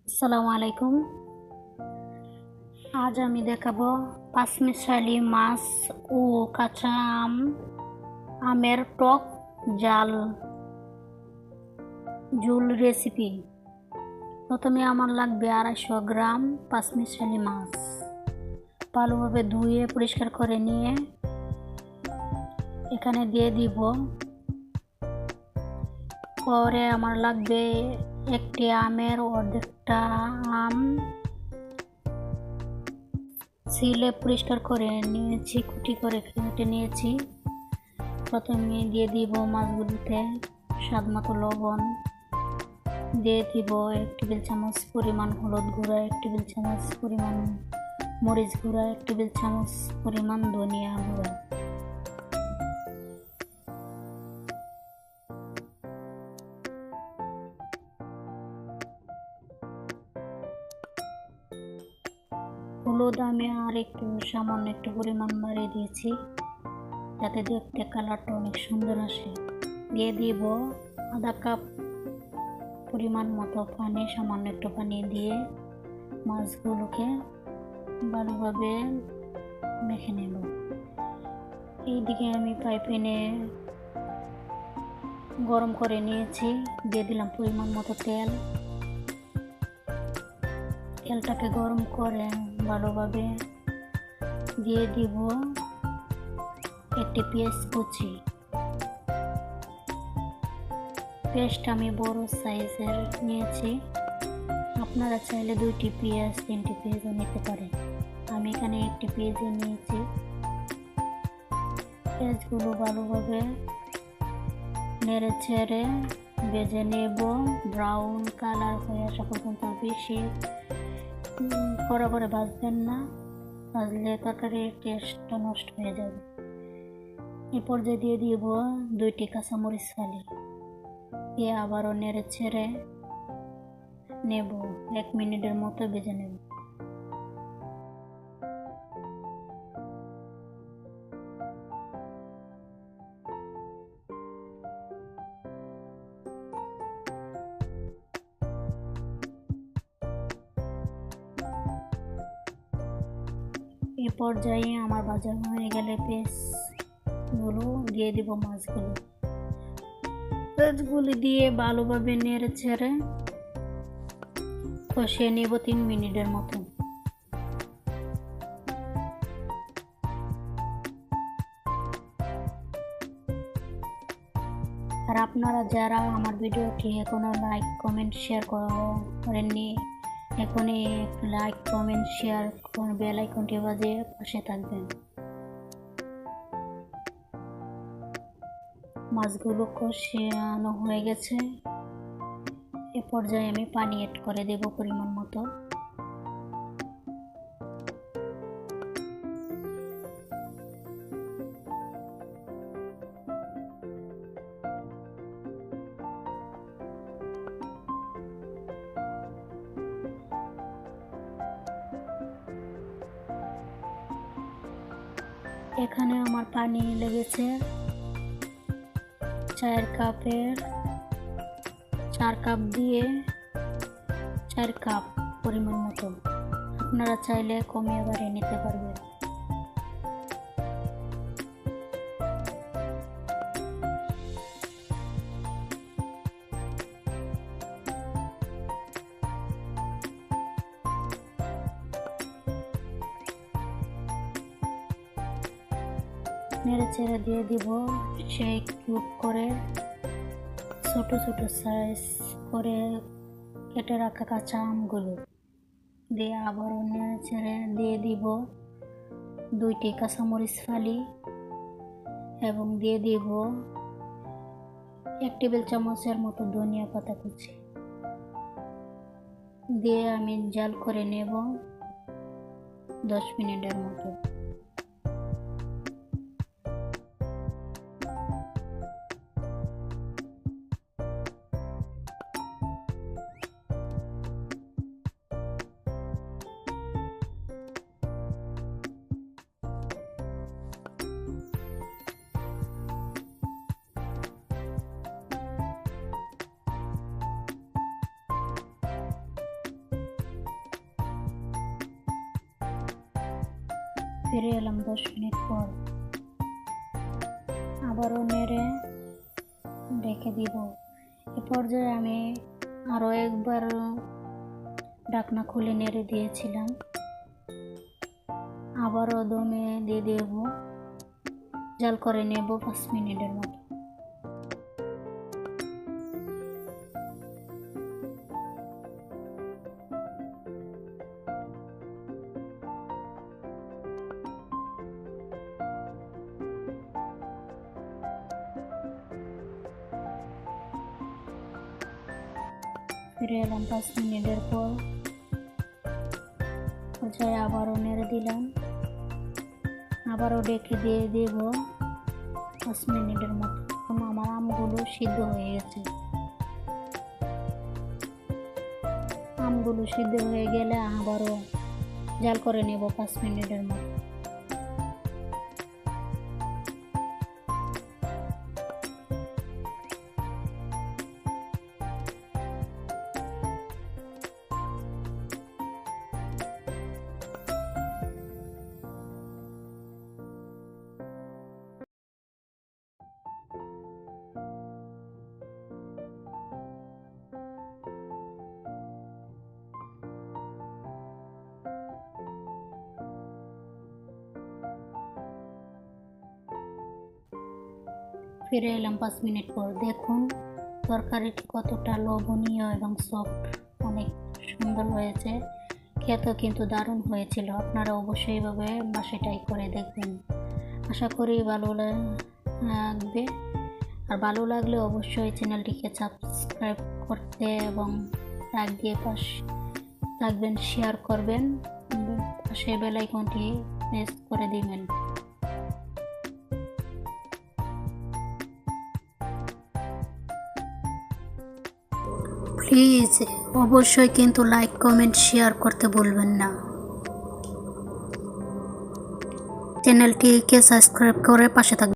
আসসালামু আলাইকুম। আজ আমি দেখাবো পাঁচমিশালি মাছ ও কাঁচা আমের টক জাল ঝোল রেসিপি। প্রথমে আমার লাগবে 250 গ্রাম পাঁচমিশালি মাছ। ভালোভাবে ধুয়ে পরিষ্কার করে নিয়ে এখানে দিয়ে দিব। পরে আমার লাগবে একটি আমের অর্ধেকটা আম ছিলে পরিষ্কার করে নিয়েছি, কুটি করে কেটে নিয়েছি। প্রথমে দিয়ে দিব মাছগুলিতে স্বাদ মতো লবণ, দিয়ে দিব 1 টেবিল চামচ পরিমাণ হলুদ গুঁড়া, 1 টেবিল চামচ পরিমাণ মরিচ গুঁড়া, 1 টেবিল চামচ পরিমাণ ধনিয়া গুঁড়া। হলুদ আমি আর একটু সামান্য একটু পরিমাণ বাড়িয়ে দিয়েছি যাতে দেখতে কালারটা অনেক সুন্দর আসে। দিয়ে দিব আধা কাপ পরিমাণ মতো পানি, সামান্য একটু পানি দিয়ে মাছগুলোকে ভালোভাবে মেখে নেব। এইদিকে আমি ফ্রাই প্যানে গরম করে নিয়েছি, দিয়ে দিলাম পরিমাণ মতো তেল। তেলটাকে গরম করে ভালোভাবে দিয়ে দিব একটি পেঁয়াজ কুচি। পেঁয়াজটা আমি বড় সাইজের নিয়েছি, আপনারা চাইলে 2টি পেঁয়াজ 3টি পেঁয়াজও নিতে পারেন। আমি এখানে একটি পেঁয়াজও নিয়েছি। পেঁয়াজগুলো ভালোভাবে নেড়ে ছেড়ে ভেজে নেব, ব্রাউন কালার হয়ে আসা পর্যন্ত। বেশি কড়া করে ভাজবেন না, ভাজলে তরকারির টেস্টটা নষ্ট হয়ে যাবে। এই পর্যায়ে দিয়ে দিব 2টি কাঁচামরিচ ফালি, দিয়ে আবারও নেড়ে ছেড়ে নেব, 1 মিনিটের মতো ভেজে নেব। এই পর্যায়ে আমার ভাজা হয়ে গেলে পেঁয়াজগুলো দিয়ে দিব মাছগুলো দিয়ে ভালোভাবে নেড়ে ছেড়ে কষিয়ে নেব 3 মিনিটের মতো। আর আপনারা যারা আমার ভিডিওটি এখনো লাইক কমেন্ট শেয়ার করেননি, এখনই লাইক কমেন্ট শেয়ার করে বেল আইকনটি বাজিয়ে পাশে থাকবেন। মাছগুলো কষানো হয়ে গেছে। এ পর্যায়ে আমি পানি অ্যাড করে দেব পরিমাণ মতো। এখানে আমার পানি লেগেছে 4 কাপ দিয়ে 4 কাপ পরিমাণ মতো। আপনারা চাইলে কমিয়ে বাড়িয়ে নিতে পারবেন। নেড়ে চেড়ে দিয়ে দিব সেই কিউব করে ছোট ছোট সাইজ করে কেটে রাখা কাঁচা আমগুলো দিয়ে আবারও নেড়ে চেড়ে দিয়ে দিব 2টি কাঁচামরিচ ফালি এবং দিয়ে দিব 1 টেবিল চামচের মতো ধনিয়া পাতা কুচি। দিয়ে আমি জাল করে নেব 10 মিনিটের মতো। ফিরে এলাম 10 মিনিট পর। আবারও নেড়ে ঢেকে দিব। এ পর্যায়ে আমি আরও একবার ঢাকনা খুলে নেড়ে দিয়েছিলাম। আবারও দমে দিয়ে দেব, জাল করে নেব 5 মিনিটের মতো। ফিরে এলাম 5 মিনিটের পর। পর্যায়ে আবারও নেড়ে দিলাম, আবারও ডেকে দিয়ে দেব 5 মিনিটের মতো। আমার আমগুলো সিদ্ধ হয়ে গেছে। আমগুলো সিদ্ধ হয়ে গেলে আবারও জাল করে নেব 5 মিনিটের মতো। ফিরে এলাম 5 মিনিট পর। দেখুন তরকারিটি কতটা লোভনীয় এবং সফট, অনেক সুন্দর হয়েছে। খেতেও কিন্তু দারুণ হয়েছিল। আপনারা অবশ্যই এইভাবে বাসায় ট্রাই করে দেখবেন। আশা করি ভালো লাগবে। আর ভালো লাগলে অবশ্যই চ্যানেলটিকে সাবস্ক্রাইব করতে এবং লাইক দিয়ে পাশে থাকবেন, শেয়ার করবেন, পাশে বেল আইকনটি প্রেস করে দিবেন। প্লিজ অবশ্যই কিন্তু লাইক, কমেন্ট, শেয়ার করতে ভুলবেন না। চ্যানেলটিকে সাবস্ক্রাইব করে পাশে থাকবেন।